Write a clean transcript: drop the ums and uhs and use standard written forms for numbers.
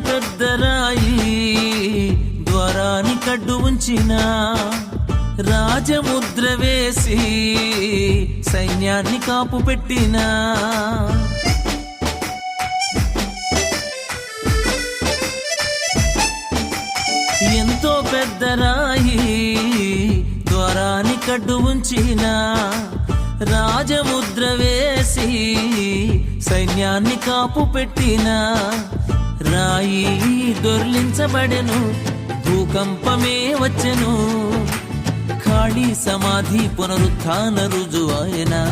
పెద్ద రాయి ద్వారానికి అడ్డు ఉంచిన రాజముద్ర వేసి సైన్యాన్ని కాపు పెట్టిన ఎంతో పెద్ద రాయి ద్వారానికి అడ్డు ఉంచిన రాజముద్ర వేసి సైన్యాన్ని కాపు పెట్టిన రాయి దొర్లించబడెను, భూకంపమే వచ్చెను, ఖాళీ సమాధి పునరుత్థాన రుజువాయనా.